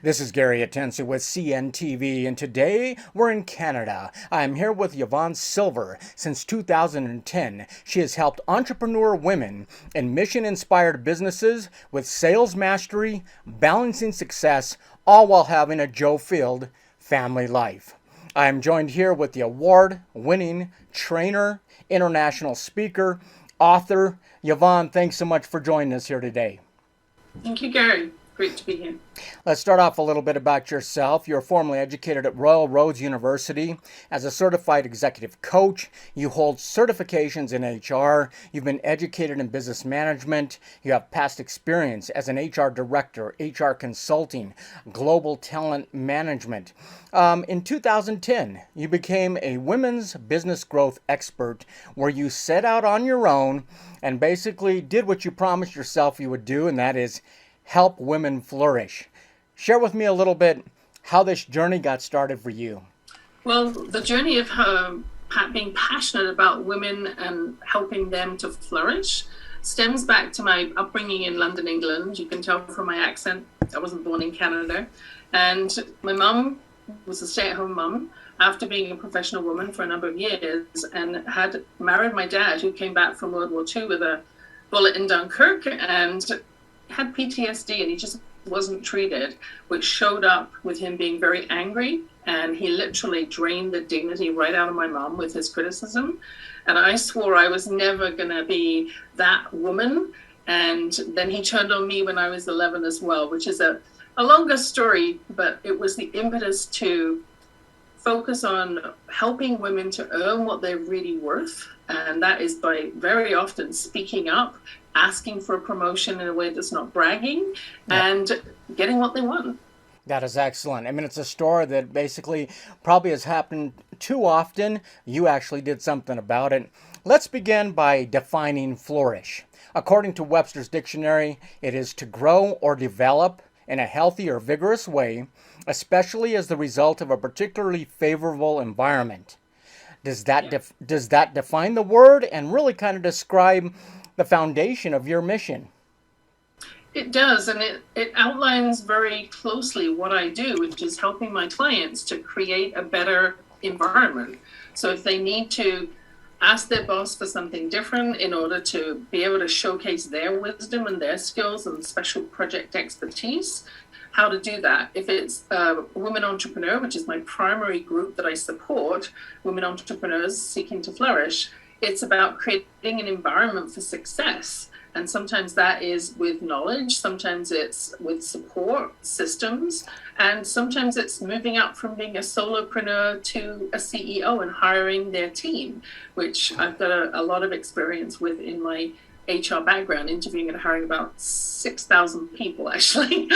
This is Gary Atensi with CNTV, and today we're in Canada. I'm here with Yvonne Silver. Since 2010, she has helped entrepreneur women in mission-inspired businesses with sales mastery, balancing success, all while having a joy-filled family life. I am joined here with the award-winning trainer, international speaker, author. Yvonne, thanks so much for joining us here today. Thank you, Gary. Great to be here. Let's start off a little bit about yourself. You're formally educated at Royal Roads University as a certified executive coach. You hold certifications in HR. You've been educated in business management. You have past experience as an HR director, HR consulting, global talent management. In 2010, you became a women's business growth expert where you set out on your own and basically did what you promised yourself you would do, and that is help women flourish. Share with me a little bit how this journey got started for you. Well, the journey of being passionate about women and helping them to flourish stems back to my upbringing in London, England. You can tell from my accent, I wasn't born in Canada. And my mum was a stay-at-home mum after being a professional woman for a number of years, and had married my dad, who came back from World War II with a bullet in Dunkirk and had PTSD, and he just wasn't treated, which showed up with him being very angry, and he literally drained the dignity right out of my mom with his criticism. And I swore I was never gonna be that woman. And then he turned on me when I was 11 as well, which is a longer story, but it was the impetus to focus on helping women to earn what they're really worth. And that is by very often speaking up, asking for a promotion in a way that's not bragging, and getting what they want. That is excellent. I mean, it's a story that basically probably has happened too often. You actually did something about it. Let's begin by defining flourish. According to Webster's dictionary, it is to grow or develop in a healthy or vigorous way, especially as the result of a particularly favorable environment. Does that define the word and really kind of describe the foundation of your mission? It does, and it outlines very closely what I do, which is helping my clients to create a better environment. So if they need to ask their boss for something different in order to be able to showcase their wisdom and their skills and special project expertise, how to do that. If it's a women entrepreneur, which is my primary group that I support, women entrepreneurs seeking to flourish, it's about creating an environment for success. And sometimes that is with knowledge, sometimes it's with support systems, and sometimes it's moving up from being a solopreneur to a CEO and hiring their team, which I've got a lot of experience with in my HR background, interviewing and hiring about 6,000 people actually.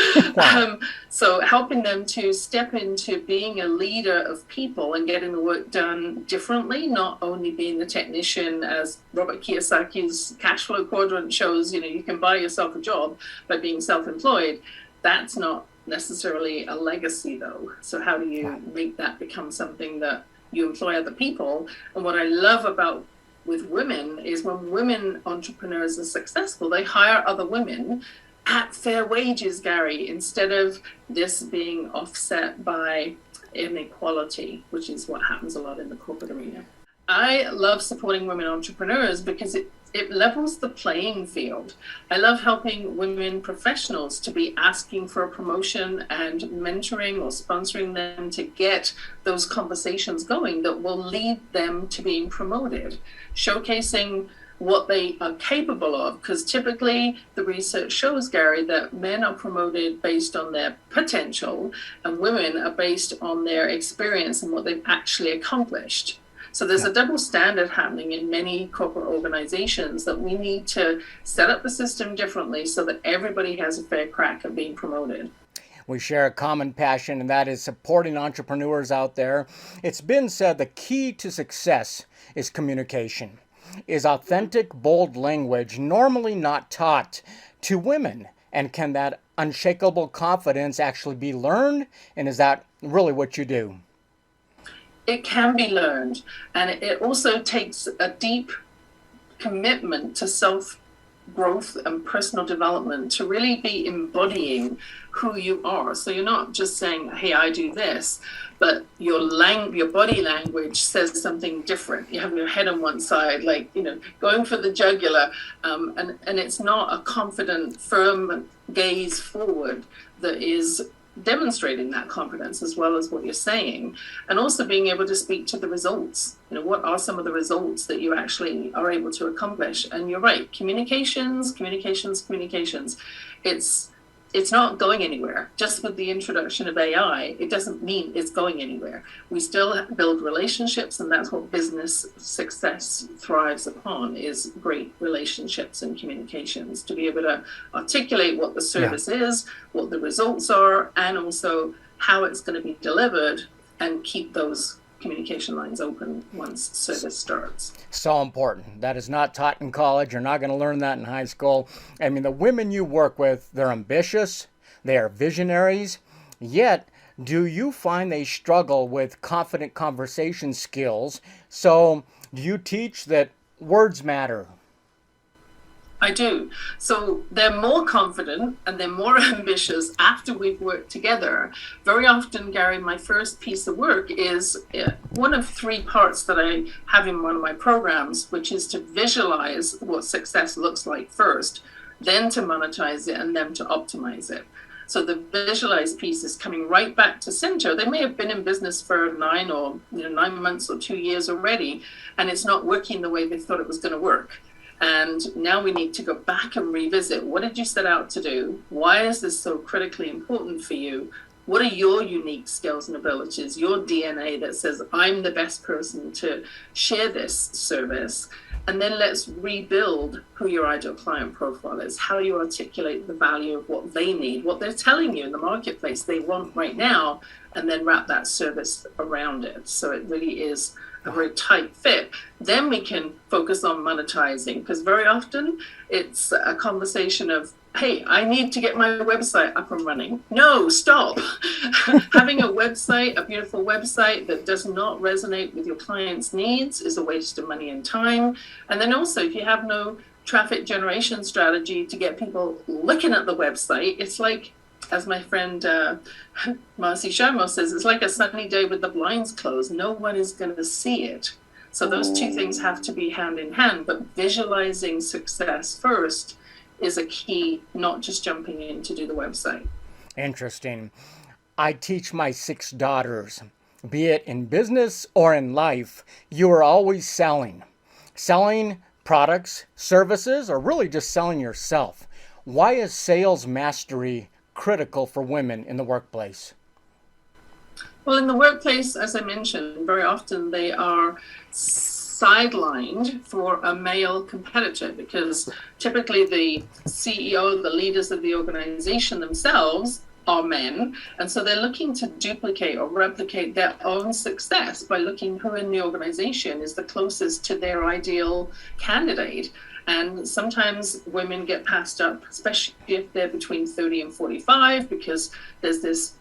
So helping them to step into being a leader of people and getting the work done differently, not only being the technician, as Robert Kiyosaki's cash flow quadrant shows, you can buy yourself a job by being self-employed. That's not necessarily a legacy though. So how do you make that become something that you employ other people? And what I love about with women is when women entrepreneurs are successful, they hire other women at fair wages, Gary, instead of this being offset by inequality, which is what happens a lot in the corporate arena. I love supporting women entrepreneurs because it levels the playing field. I love helping women professionals to be asking for a promotion and mentoring or sponsoring them to get those conversations going that will lead them to being promoted, showcasing what they are capable of, because typically the research shows, Gary, that men are promoted based on their potential and women are based on their experience and what they've actually accomplished. So there's a double standard happening in many corporate organizations that we need to set up the system differently so that everybody has a fair crack at being promoted. We share a common passion, and that is supporting entrepreneurs out there. It's been said the key to success is communication, is authentic, bold language normally not taught to women. And can that unshakable confidence actually be learned? And is that really what you do? It can be learned, and it also takes a deep commitment to growth and personal development to really be embodying who you are. So you're not just saying, hey, I do this, but your body language says something different. You have your head on one side, like, going for the jugular, and it's not a confident, firm gaze forward that is demonstrating that confidence as well as what you're saying, and also being able to speak to the results. What are some of the results that you actually are able to accomplish? And you're right, communications. It's not going anywhere. Just with the introduction of AI, it doesn't mean it's going anywhere. We still build relationships, and that's what business success thrives upon, is great relationships and communications, to be able to articulate what the service is, what the results are, and also how it's going to be delivered, and keep those communication lines open once service starts. So important. That is not taught in college. You're not going to learn that in high school. I mean, the women you work with, they're ambitious, they are visionaries, yet do you find they struggle with confident conversation skills? So do you teach that words matter? I do. So they're more confident and they're more ambitious after we've worked together. Very often, Gary, my first piece of work is one of three parts that I have in one of my programs, which is to visualize what success looks like first, then to monetize it, and then to optimize it. So the visualized piece is coming right back to center. They may have been in business for 9 months or 2 years already, and it's not working the way they thought it was going to work. And now we need to go back and revisit. What did you set out to do? Why is this so critically important for you? What are your unique skills and abilities, your DNA that says, I'm the best person to share this service? And then let's rebuild who your ideal client profile is, how you articulate the value of what they need, what they're telling you in the marketplace they want right now, and then wrap that service around it. So it really is a very tight fit. Then we can focus on monetizing, because very often it's a conversation of, hey, I need to get my website up and running. No, stop. Having a website, a beautiful website that does not resonate with your client's needs is a waste of money and time. And then also, if you have no traffic generation strategy to get people looking at the website, it's like, as my friend Marcy Sharma says, it's like a sunny day with the blinds closed. No one is going to see it. So those two things have to be hand in hand. But visualizing success first is a key, not just jumping in to do the website. Interesting. I teach my 6 daughters, be it in business or in life, you are always selling. Selling products, services, or really just selling yourself. Why is sales mastery critical for women in the workplace? Well, in the workplace, as I mentioned, very often they are sidelined for a male competitor, because typically the CEO, the leaders of the organization themselves are men. And so they're looking to duplicate or replicate their own success by looking who in the organization is the closest to their ideal candidate. And sometimes women get passed up, especially if they're between 30 and 45, because there's this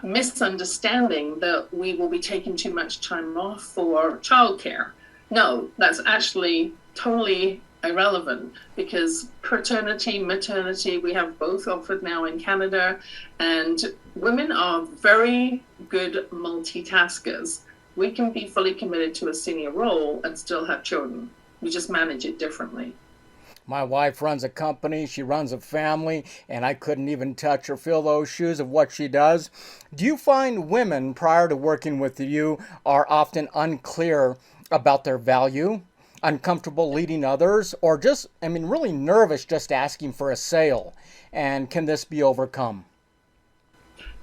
misunderstanding that we will be taking too much time off for childcare. No, that's actually totally irrelevant, because paternity, maternity, we have both offered now in Canada, and women are very good multitaskers. We can be fully committed to a senior role and still have children. We just manage it differently. My wife runs a company, she runs a family, and I couldn't even touch or fill those shoes of what she does. Do you find women prior to working with you are often unclear about their value, uncomfortable leading others, or just, really nervous just asking for a sale? And can this be overcome?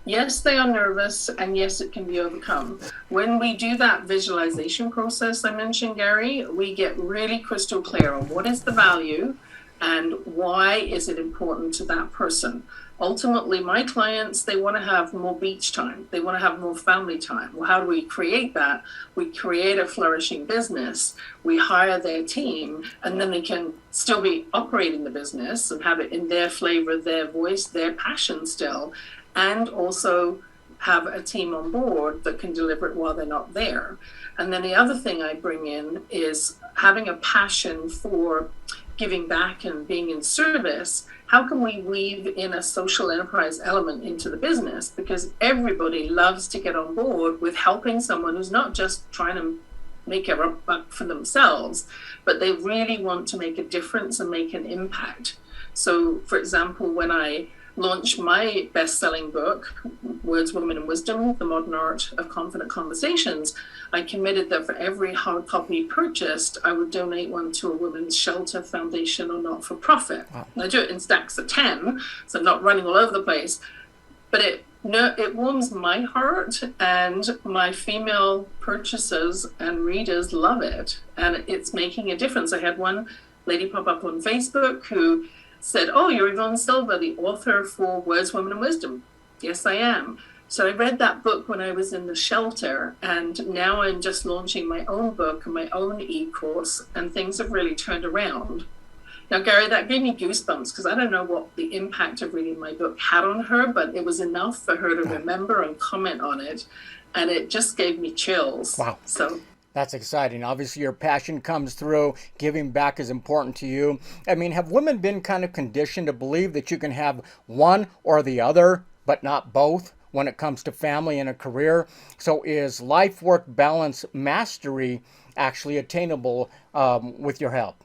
Yes, they are nervous, and yes, it can be overcome. When we do that visualization process I mentioned, Gary, we get really crystal clear on what is the value and why is it important to that person. Ultimately, my clients, they want to have more beach time. They want to have more family time. Well, how do we create that? We create a flourishing business. We hire their team, and then they can still be operating the business and have it in their flavor, their voice, their passion still, and also have a team on board that can deliver it while they're not there. And then the other thing I bring in is having a passion for giving back and being in service, how can we weave in a social enterprise element into the business? Because everybody loves to get on board with helping someone who's not just trying to make a buck for themselves, but they really want to make a difference and make an impact. So, for example, when I launched my best-selling book, Words, Women, and Wisdom, The Modern Art of Confident Conversations, I committed that for every hard copy purchased, I would donate one to a women's shelter, foundation, or not-for-profit. Wow. I do it in stacks of 10, so I'm not running all over the place. But it warms my heart, and my female purchasers and readers love it, and it's making a difference. I had one lady pop up on Facebook who said, "Oh, you're Yvonne Silver, the author for Words, Women, and Wisdom." Yes, I am. So I read that book when I was in the shelter, and now I'm just launching my own book and my own e-course, and things have really turned around. Now, Gary, that gave me goosebumps, because I don't know what the impact of reading my book had on her, but it was enough for her to remember and comment on it, and it just gave me chills. Wow. So that's exciting. Obviously, your passion comes through. Giving back is important to you. I mean, have women been kind of conditioned to believe that you can have one or the other, but not both, when it comes to family and a career? So is life-work balance mastery actually attainable with your help?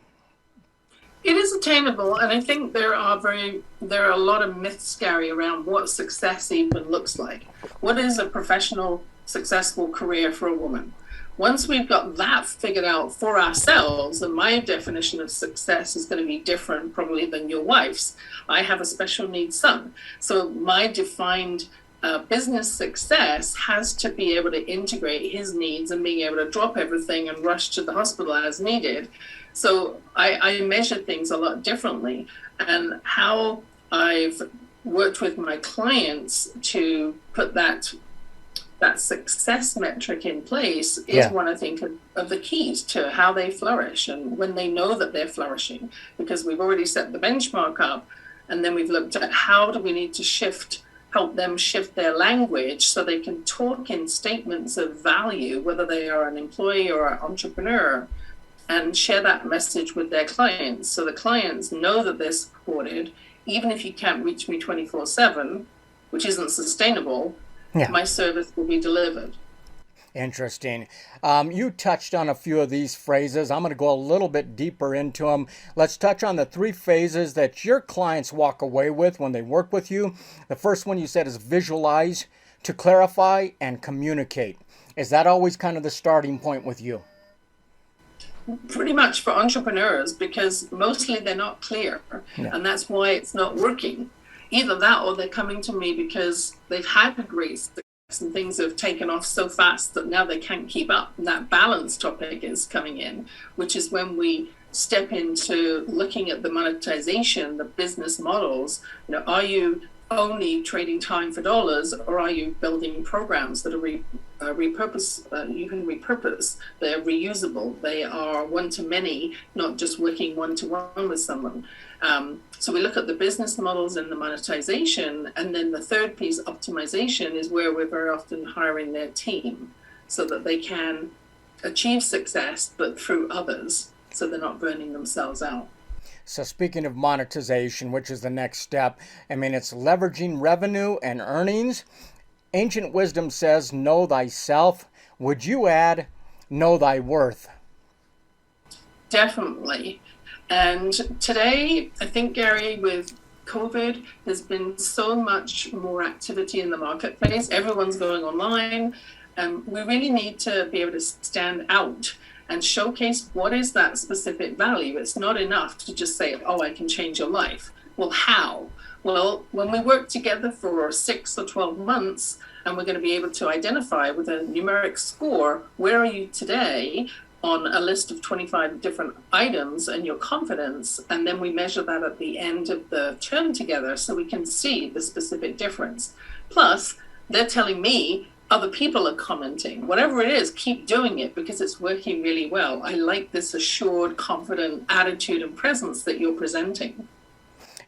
It is attainable, and I think there are a lot of myths, Gary, around what success even looks like. What is a professional, successful career for a woman? Once we've got that figured out for ourselves, and my definition of success is going to be different probably than your wife's. I have a special needs son, so my defined business success has to be able to integrate his needs and being able to drop everything and rush to the hospital as needed. So I measure things a lot differently, and how I've worked with my clients to put that success metric in place is one, I think, of the keys to how they flourish and when they know that they're flourishing, because we've already set the benchmark up, and then we've looked at how do we need to help them shift their language so they can talk in statements of value, whether they are an employee or an entrepreneur, and share that message with their clients, so the clients know that they're supported. Even if you can't reach me 24/7, which isn't sustainable, my service will be delivered. Interesting. You touched on a few of these phrases. I'm going to go a little bit deeper into them. Let's touch on the 3 phases that your clients walk away with when they work with you. The first one you said is visualize, to clarify, and communicate. Is that always kind of the starting point with you? Pretty much for entrepreneurs, because mostly they're not clear, and that's why it's not working. Either that, or they're coming to me because they've had a great success and things have taken off so fast that now they can't keep up. And that balance topic is coming in, which is when we step into looking at the monetization, the business models. Are you only trading time for dollars, or are you building programs that are repurpose? You can repurpose. They're reusable. They are one-to-many, not just working one-to-one with someone. So we look at the business models and the monetization, and then the third piece, optimization, is where we're very often hiring their team so that they can achieve success, but through others, so they're not burning themselves out. So speaking of monetization, which is the next step, I mean, it's leveraging revenue and earnings. Ancient wisdom says, know thyself. Would you add, know thy worth? Definitely. And today, I think, Gary, with COVID, there's been so much more activity in the marketplace. Everyone's going online. We really need to be able to stand out and showcase what is that specific value. It's not enough to just say, oh, I can change your life. Well, how? Well, when we work together for 6 or 12 months, and we're going to be able to identify with a numeric score, where are you today on a list of 25 different items and your confidence, and then we measure that at the end of the term together so we can see the specific difference. Plus, they're telling me other people are commenting. Whatever it is, keep doing it because it's working really well. I like this assured, confident attitude and presence that you're presenting.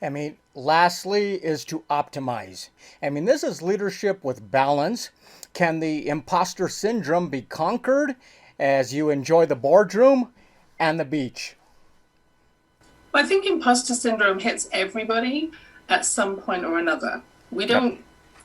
I mean, lastly is to optimize. I mean, this is leadership with balance. Can the imposter syndrome be conquered as you enjoy the boardroom and the beach? I think imposter syndrome hits everybody at some point or another. We Yep. don't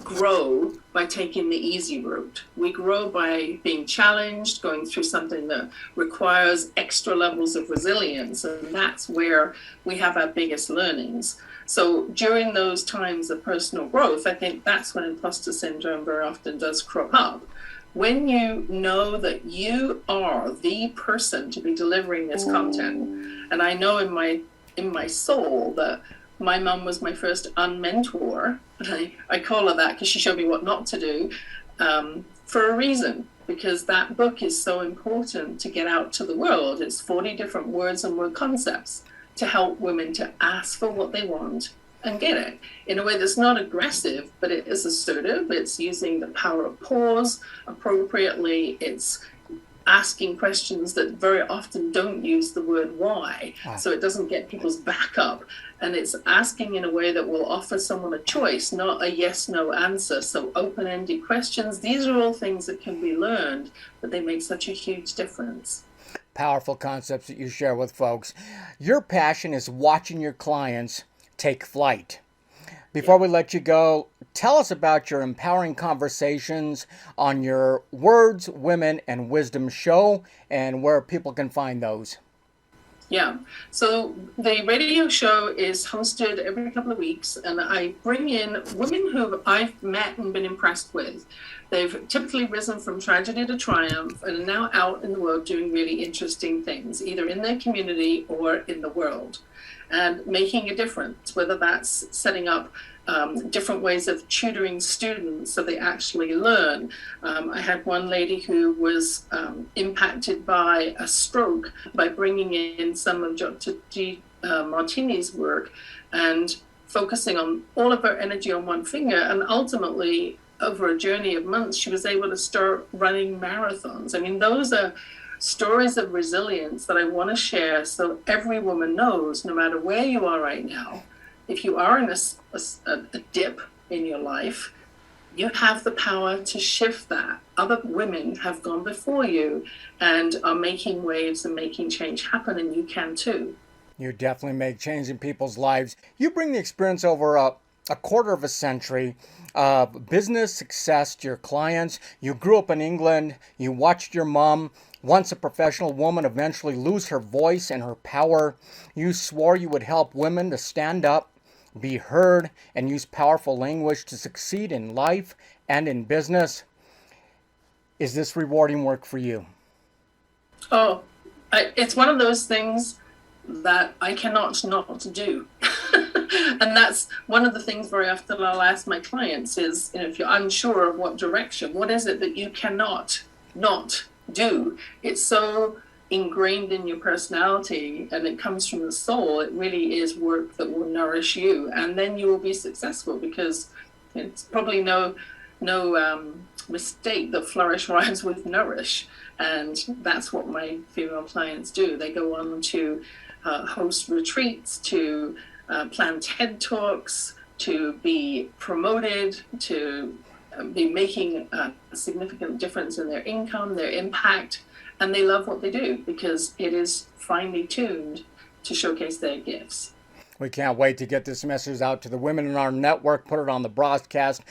grow by taking the easy route. We grow by being challenged, going through something that requires extra levels of resilience, and that's where we have our biggest learnings. So during those times of personal growth, I think that's when imposter syndrome very often does crop up. When you know that you are the person to be delivering this content, and I know in my soul that my mum was my first unmentor. I call her that because she showed me what not to do, for a reason, because that book is so important to get out to the world. It's 40 different words and word concepts to help women to ask for what they want and get it in a way that's not aggressive, but it is assertive. It's using the power of pause appropriately. It's asking questions that very often don't use the word why, so it doesn't get people's back up. And it's asking in a way that will offer someone a choice, not a yes/no answer. So open-ended questions, these are all things that can be learned, but they make such a huge difference. Powerful concepts that you share with folks. Your passion is watching your clients take flight. Before we let you go, tell us about your empowering conversations on your Words, Women, and Wisdom show and where people can find those. Yeah, so the radio show is hosted every couple of weeks, and I bring in women who I've met and been impressed with. They've typically risen from tragedy to triumph and are now out in the world doing really interesting things, either in their community or in the world, and making a difference, whether that's setting up different ways of tutoring students so they actually learn. I had one lady who was impacted by a stroke by bringing in some of Dr. G. Martini's work and focusing on all of her energy on one finger, and ultimately over a journey of months she was able to start running marathons. I mean, those are stories of resilience that I want to share so every woman knows, no matter where you are right now, if you are in a dip in your life, you have the power to shift that. Other women have gone before you and are making waves and making change happen, and you can too. You definitely make change in people's lives. You bring the experience over a quarter of a century of business success to your clients. You grew up in England. You watched your mom, once a professional woman, eventually lose her voice and her power. You swore you would help women to stand up, be heard, and use powerful language to succeed in life and in business. Is this rewarding work for you? Oh, it's one of those things that I cannot not do. And that's one of the things very often I'll ask my clients is, if you're unsure of what direction, what is it that you cannot not do? It's so ingrained in your personality and it comes from the soul. It really is work that will nourish you, and then you will be successful, because it's probably no mistake that flourish rhymes with nourish, and that's what my female clients do. They go on to host retreats, to plan TED Talks, to be promoted, to be making a significant difference in their income, their impact, and they love what they do because it is finely tuned to showcase their gifts. We can't wait to get this message out to the women in our network, put it on the broadcast.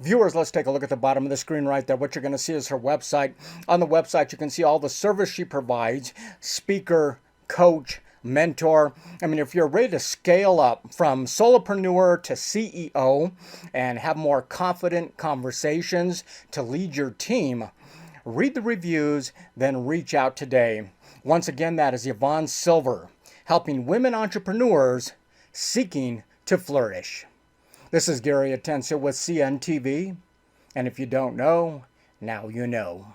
Viewers, let's take a look at the bottom of the screen right there. What you're going to see is her website. On the website, you can see all the service she provides: speaker, coach, mentor. I mean, if you're ready to scale up from solopreneur to CEO and have more confident conversations to lead your team, read the reviews, then reach out today. Once again, that is Yvonne Silver, helping women entrepreneurs seeking to flourish. This is Gary Atencio with CNTV, and if you don't know, now you know.